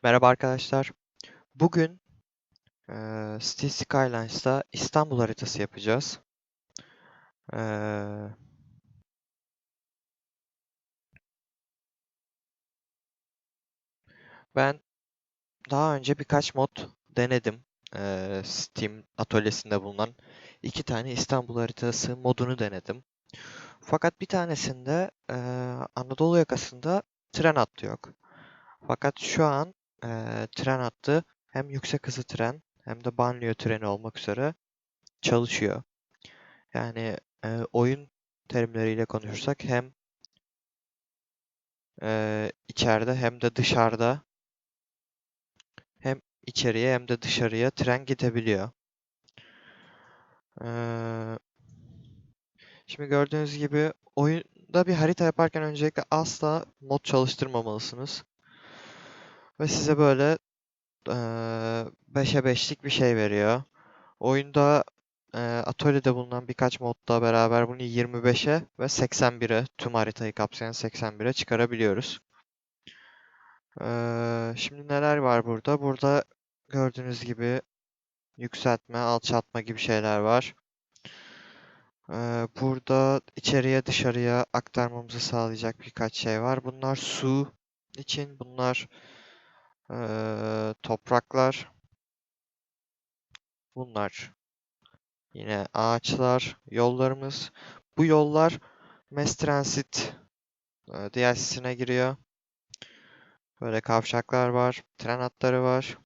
Merhaba arkadaşlar. Bugün City Skylines'ta İstanbul haritası yapacağız. Eee, Ben daha önce birkaç mod denedim. Steam atölyesinde bulunan iki tane İstanbul haritası modunu denedim. Fakat bir tanesinde Anadolu yakasında tren hattı yok. Fakat şu an tren hattı hem yüksek hızlı tren hem de banliyö treni olmak üzere çalışıyor. Yani oyun terimleriyle konuşursak hem içeride hem de dışarıda hem içeriye hem de dışarıya tren gidebiliyor. Eee, Şimdi gördüğünüz gibi oyunda bir harita yaparken öncelikle asla mod çalıştırmamalısınız. Ve size böyle 5'e 5'lik bir şey veriyor. Oyunda atölyede bulunan birkaç modla beraber bunu 25'e ve 81'e tüm haritayı kapsayan 81'e çıkarabiliyoruz. Şimdi neler var burada? Burada gördüğünüz gibi yükseltme, alçaltma gibi şeyler var. Burada içeriye dışarıya aktarmamızı sağlayacak birkaç şey var. Bunlar su için, bunlar topraklar, bunlar yine ağaçlar, yollarımız. Bu yollar Mass Transit DLC'sine giriyor. Böyle kavşaklar var, tren hatları var.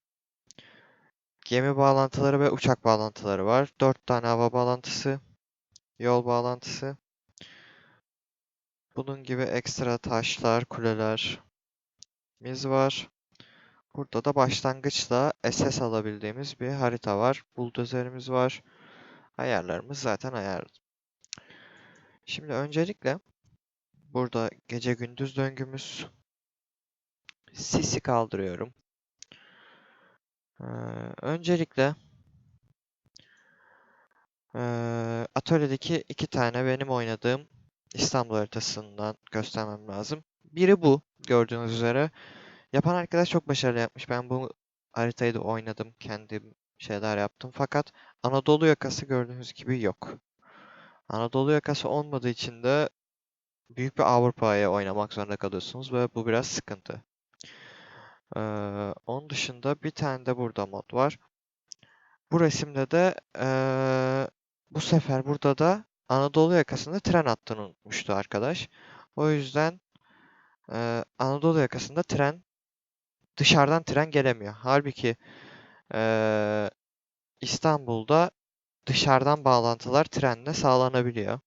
Gemi bağlantıları ve uçak bağlantıları var. 4 tane hava bağlantısı, yol bağlantısı. Bunun gibi ekstra taşlar, kulelerimiz var. Burada da başlangıçla SS alabildiğimiz bir harita var. Buldozerimiz var. Ayarlarımız zaten ayar. Şimdi öncelikle burada gece gündüz döngümüz. Sisi kaldırıyorum. Ee, Öncelikle atölyedeki iki tane benim oynadığım İstanbul haritasından göstermem lazım. Biri bu gördüğünüz üzere. Yapan arkadaş çok başarılı yapmış. Ben bu haritayı da oynadım. Kendim şeyler yaptım. Fakat Anadolu yakası gördüğünüz gibi yok. Anadolu yakası olmadığı için de büyük bir Avrupa'ya oynamak zorunda kalıyorsunuz ve bu biraz sıkıntı. Onun dışında bir tane de burada mod var. Bu resimde de bu sefer burada da Anadolu yakasında tren hattını unutmuştu arkadaş. O yüzden Anadolu yakasında dışarıdan tren gelemiyor. Halbuki eee, İstanbul'da dışarıdan bağlantılar trenle sağlanabiliyor.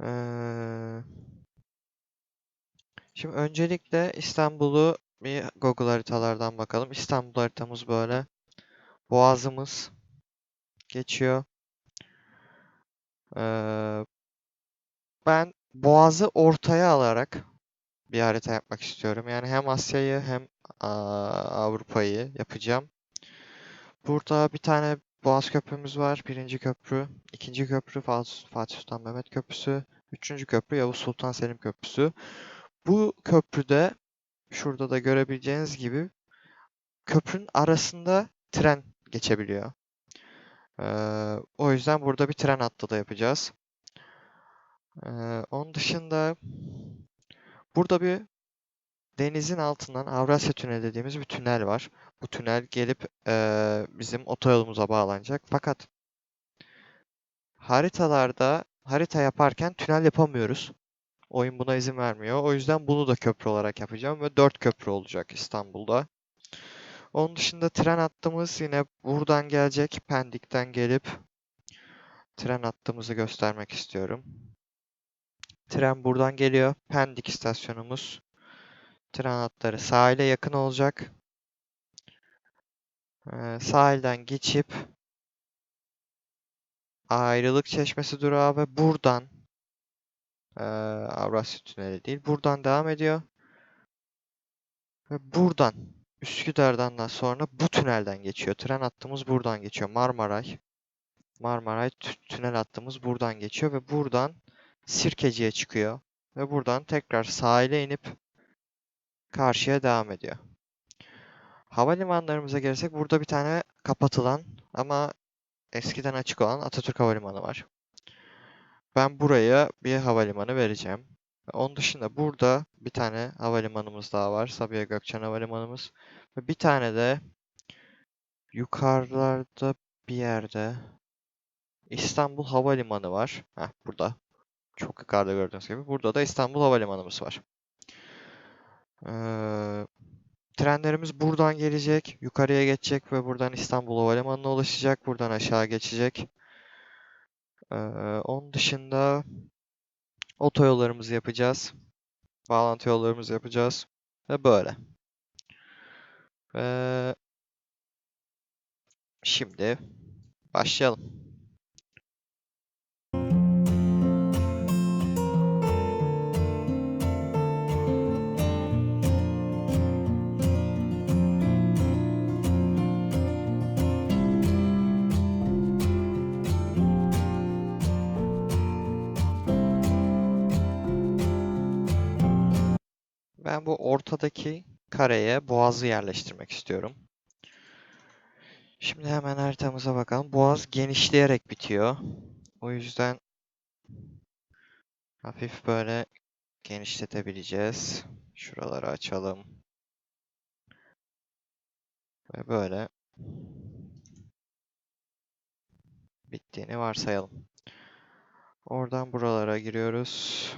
Eee, Şimdi öncelikle İstanbul'u bir Google haritalardan bakalım. İstanbul haritamız böyle. Boğazımız geçiyor. Eee, Ben Boğaz'ı ortaya alarak bir harita yapmak istiyorum. Yani hem Asya'yı hem Avrupa'yı yapacağım. Burada bir tane Boğaz Köprümüz var. Birinci köprü. İkinci köprü Fatih Sultan Mehmet Köprüsü. Üçüncü köprü Yavuz Sultan Selim Köprüsü. Bu köprüde şurada da görebileceğiniz gibi köprünün arasında tren geçebiliyor. O yüzden burada bir tren hattı da yapacağız. Onun dışında burada bir denizin altından Avrasya Tüneli dediğimiz bir tünel var. Bu tünel gelip bizim otoyolumuza bağlanacak. Fakat harita yaparken tünel yapamıyoruz. Oyun buna izin vermiyor. O yüzden bunu da köprü olarak yapacağım ve 4 köprü olacak İstanbul'da. Onun dışında tren hattımız yine buradan gelecek. Pendik'ten gelip tren hattımızı göstermek istiyorum. Tren buradan geliyor. Pendik istasyonumuz. Tren hatları sahile yakın olacak. Sahilden geçip Ayrılık Çeşmesi durağı ve buradan Avrasya Tüneli değil. Buradan devam ediyor. Ve buradan Üsküdar'dan da sonra bu tünelden geçiyor. Tren hattımız buradan geçiyor. Marmaray tünel hattımız buradan geçiyor ve buradan Sirkeci'ye çıkıyor. Ve buradan tekrar sahile inip karşıya devam ediyor. Havalimanlarımıza gelirsek burada bir tane kapatılan ama eskiden açık olan Atatürk Havalimanı var. Ben buraya bir havalimanı vereceğim. Onun dışında burada bir tane havalimanımız daha var. Sabiha Gökçen Havalimanımız. Ve bir tane de yukarılarda bir yerde İstanbul Havalimanı var. Heh, burada. Çok yukarıda gördüğünüz gibi. Burada da İstanbul Havalimanımız var. Trenlerimiz buradan gelecek, yukarıya geçecek ve buradan İstanbul Havalimanı'na ulaşacak. Buradan aşağı geçecek. Onun dışında otoyollarımızı yapacağız. Bağlantı yollarımızı yapacağız. Ve böyle. Ve şimdi başlayalım. Ben bu ortadaki kareye boğazı yerleştirmek istiyorum. Şimdi hemen haritamıza bakalım. Boğaz genişleyerek bitiyor. O yüzden hafif böyle genişletebileceğiz. Şuraları açalım. Ve böyle bittiğini varsayalım. Oradan buralara giriyoruz.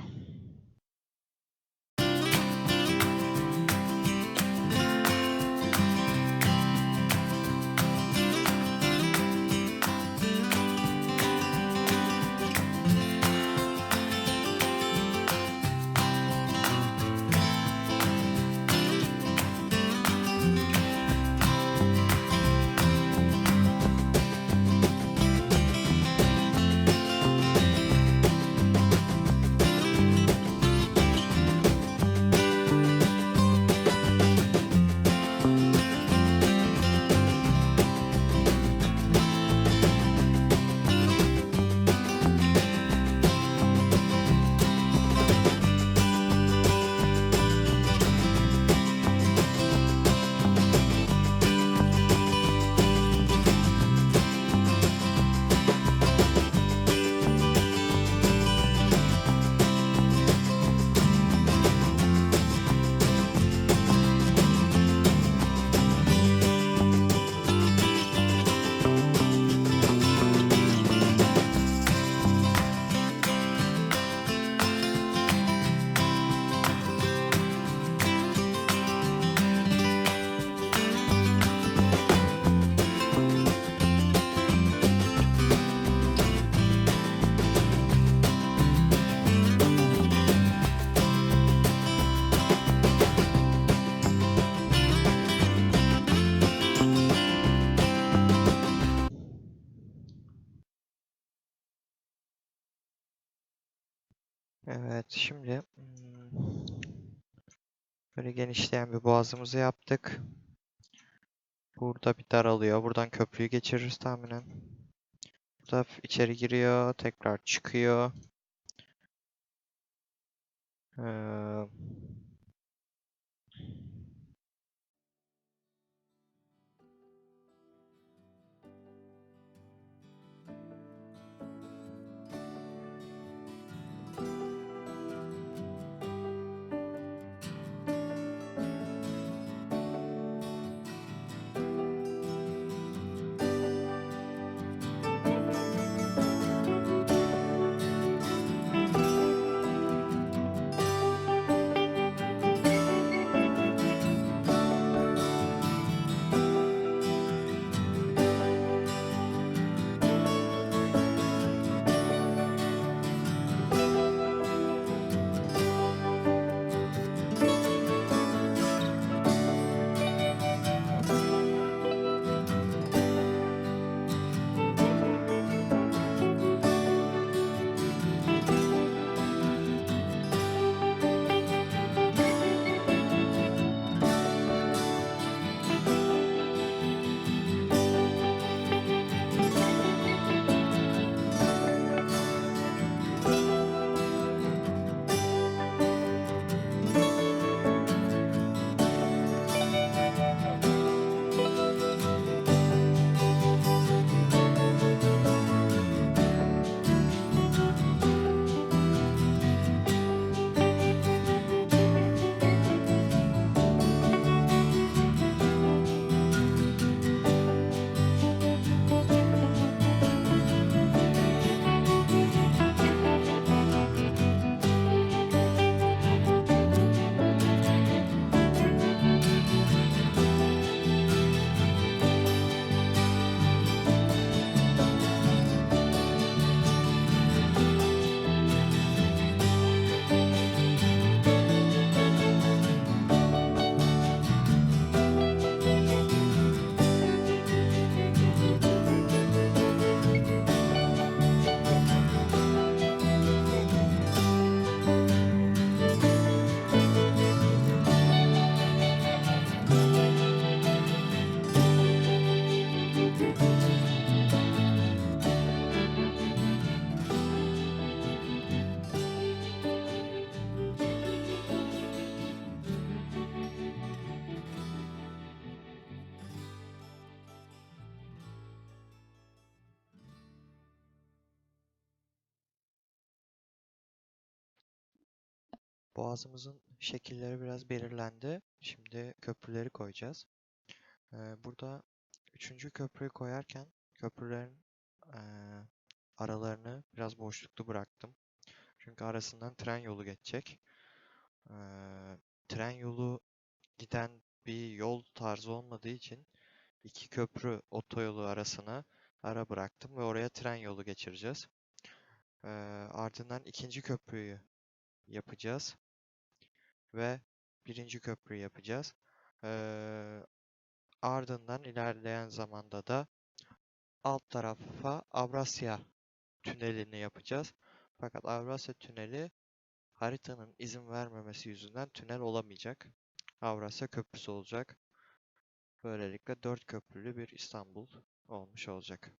Evet, şimdi böyle genişleyen bir boğazımızı yaptık. Burada bir daralıyor. Buradan köprüyü geçiririz tahminen. Burada içeri giriyor, tekrar çıkıyor. Ee, Boğazımızın şekilleri biraz belirlendi. Şimdi köprüleri koyacağız. Burada üçüncü köprüyü koyarken köprülerin eee, aralarını biraz boşluklu bıraktım. Çünkü arasından tren yolu geçecek. Tren yolu giden bir yol tarzı olmadığı için iki köprü otoyolu arasına ara bıraktım ve oraya tren yolu geçireceğiz. Eee, Ardından ikinci köprüyü yapacağız ve birinci köprüyü yapacağız. Ardından ilerleyen zamanda da alt tarafa Avrasya Tüneli'ni yapacağız. Fakat Avrasya Tüneli haritanın izin vermemesi yüzünden tünel olamayacak. Avrasya Köprüsü olacak. Böylelikle 4 köprülü bir İstanbul olmuş olacak.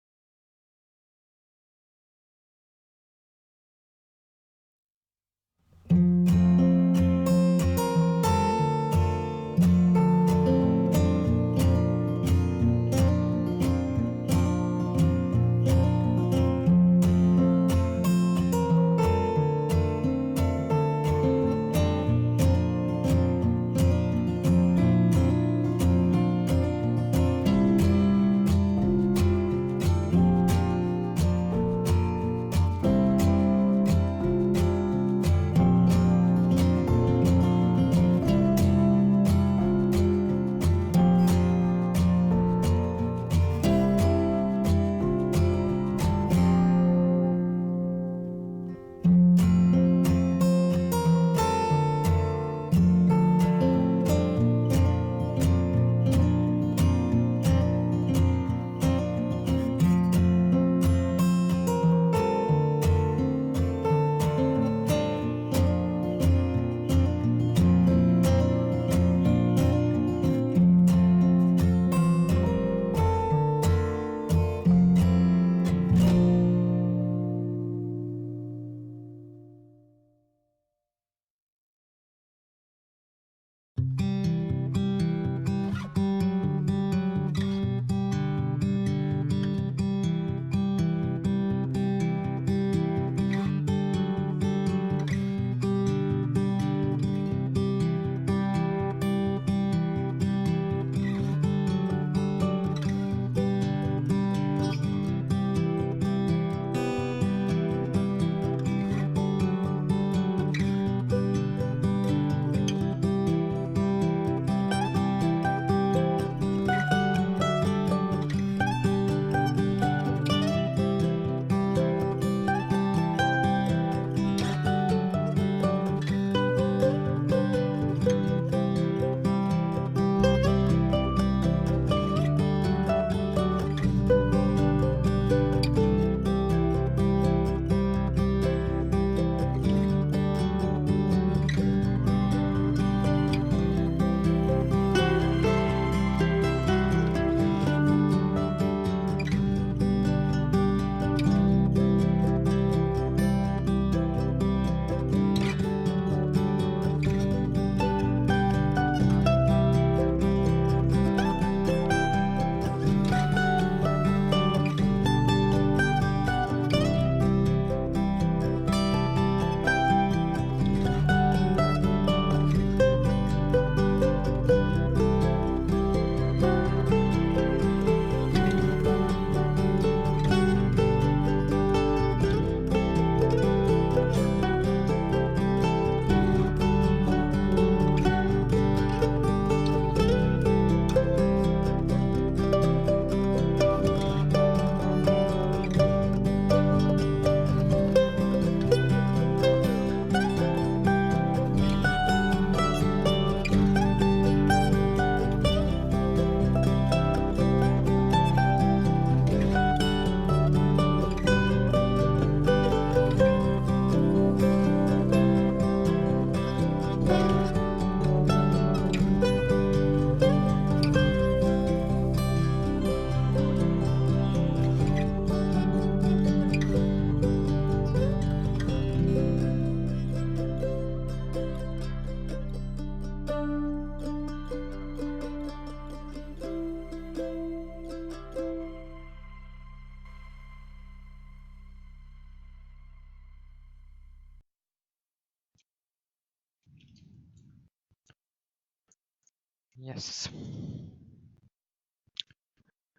Yes.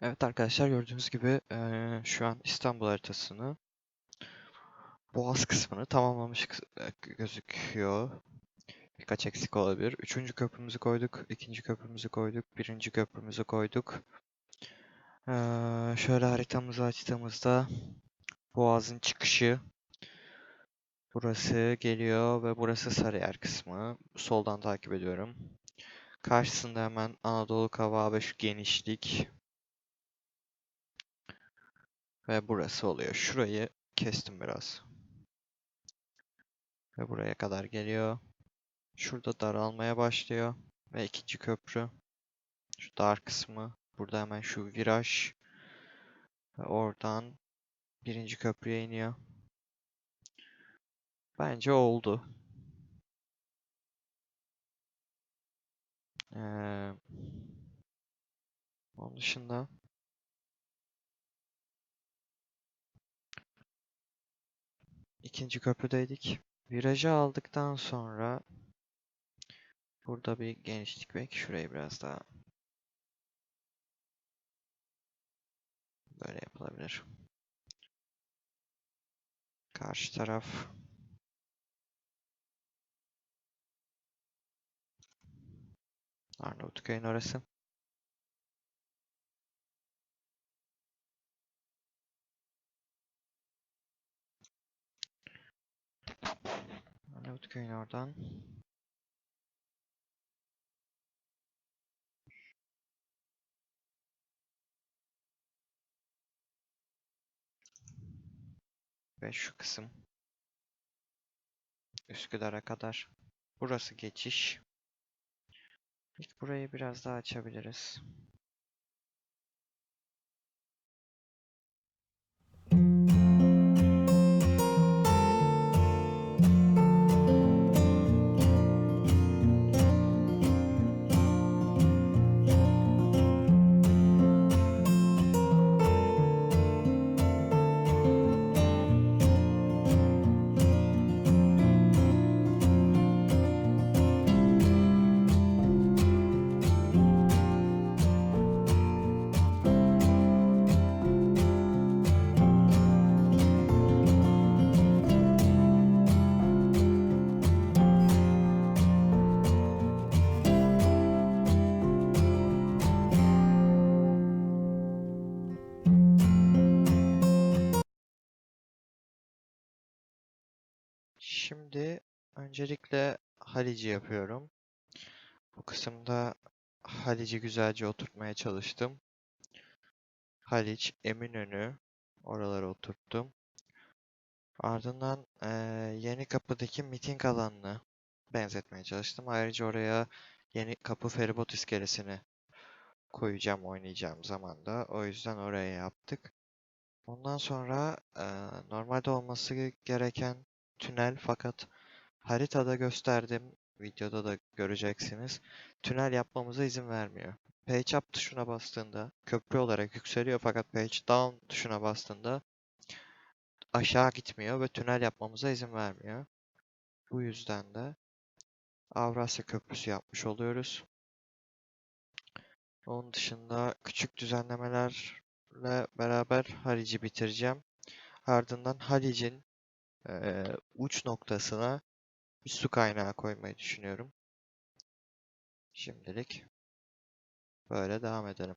Evet arkadaşlar, gördüğünüz gibi şu an İstanbul haritasını, Boğaz kısmını tamamlamış gözüküyor. Birkaç eksik olabilir. Üçüncü köprümüzü koyduk, ikinci köprümüzü koyduk, birinci köprümüzü koyduk. Şöyle haritamızı açtığımızda Boğaz'ın çıkışı burası geliyor ve burası Sarıyer kısmı. Soldan takip ediyorum. Karşısında hemen Anadolu Kavağı ve şu genişlik ve burası oluyor. Şurayı kestim biraz. Ve buraya kadar geliyor. Şurada daralmaya başlıyor. Ve ikinci köprü. Şu dar kısmı. Burada hemen şu viraj. Ve oradan birinci köprüye iniyor. Bence oldu. Ee, Onun dışında ikinci köprüdeydik. Virajı aldıktan sonra burada bir genişlik, belki şurayı biraz daha böyle yapılabilir. Karşı taraf Arnavutköy'ün orası. Arnavutköy'ün oradan ve şu kısım Üsküdar'a kadar. Burası geçiş. İlk burayı biraz daha açabiliriz. Şimdi öncelikle Halic'i yapıyorum. Bu kısımda Halic'i güzelce oturtmaya çalıştım. Haliç, Eminönü, oraları oturttum. Ardından Yenikapı'daki miting alanını benzetmeye çalıştım. Ayrıca oraya Yenikapı feribot iskelesini koyacağım oynayacağım zaman da. O yüzden oraya yaptık. Ondan sonra normalde olması gereken tünel, fakat haritada gösterdim, videoda da göreceksiniz. Tünel yapmamıza izin vermiyor. Page up tuşuna bastığında köprü olarak yükseliyor, fakat page down tuşuna bastığında aşağı gitmiyor ve tünel yapmamıza izin vermiyor. Bu yüzden de Avrasya Köprüsü yapmış oluyoruz. Onun dışında küçük düzenlemelerle beraber Halic'i bitireceğim. Ardından Halic'in uç noktasına bir su kaynağı koymayı düşünüyorum. Şimdilik böyle devam edelim.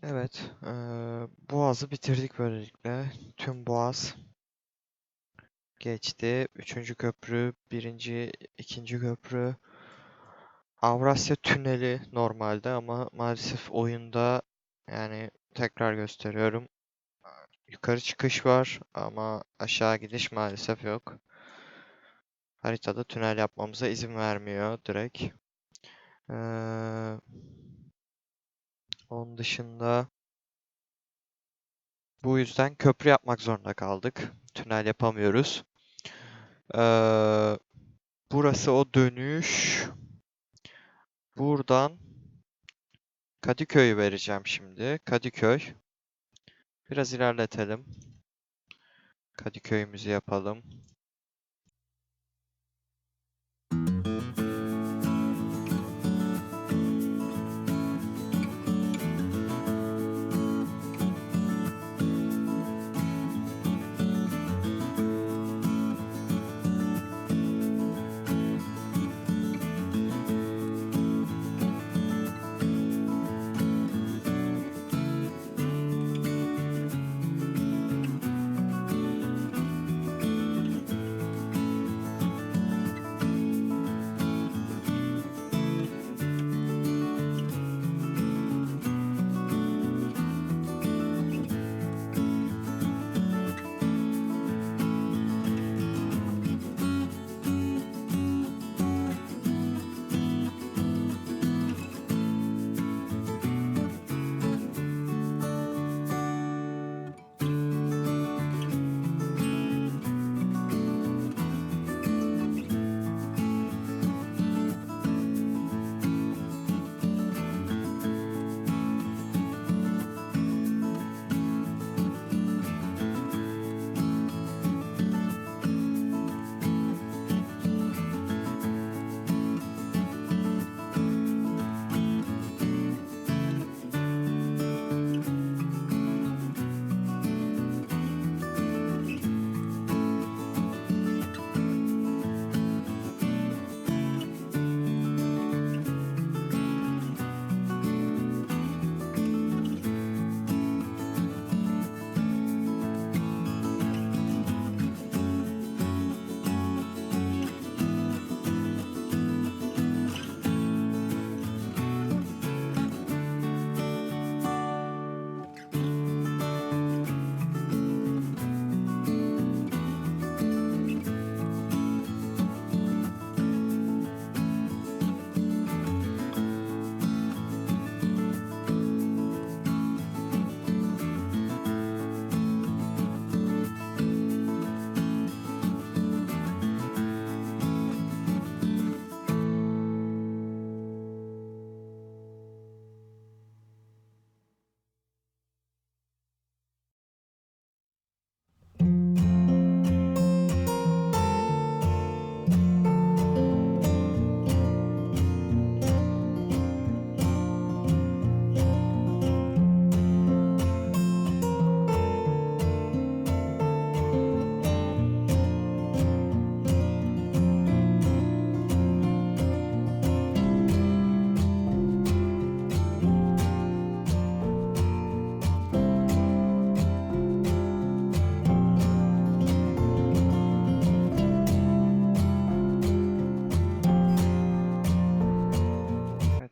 Evet, Boğaz'ı bitirdik böylelikle. Tüm Boğaz geçti. Üçüncü köprü, birinci, ikinci köprü. Avrasya Tüneli normalde ama maalesef oyunda yani tekrar gösteriyorum. Yukarı çıkış var ama aşağı gidiş maalesef yok. Haritada tünel yapmamıza izin vermiyor direkt. Ee, Onun dışında bu yüzden köprü yapmak zorunda kaldık. Tünel yapamıyoruz. Ee, Burası o dönüş. Buradan Kadıköy'ü vereceğim şimdi. Kadıköy. Biraz ilerletelim. Kadıköy'ümüzü yapalım.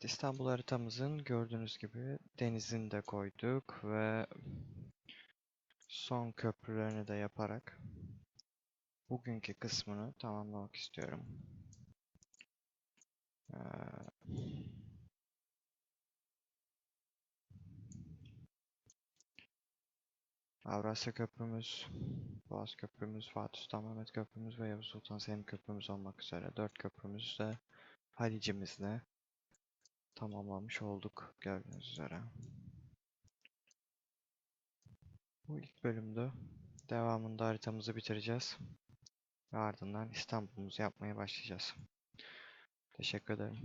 Evet, İstanbul haritamızın gördüğünüz gibi denizini de koyduk ve son köprülerini de yaparak bugünkü kısmını tamamlamak istiyorum. Ee, Avrasya Köprümüz, Boğaz Köprümüz, Fatih Sultan Mehmet Köprümüz ve Yavuz Sultan Selim Köprümüz olmak üzere 4 köprümüzü de Halicimizle tamamlamış olduk gördüğünüz üzere. Bu ilk bölümde devamında haritamızı bitireceğiz ve ardından İstanbul'umuzu yapmaya başlayacağız. Teşekkür ederim.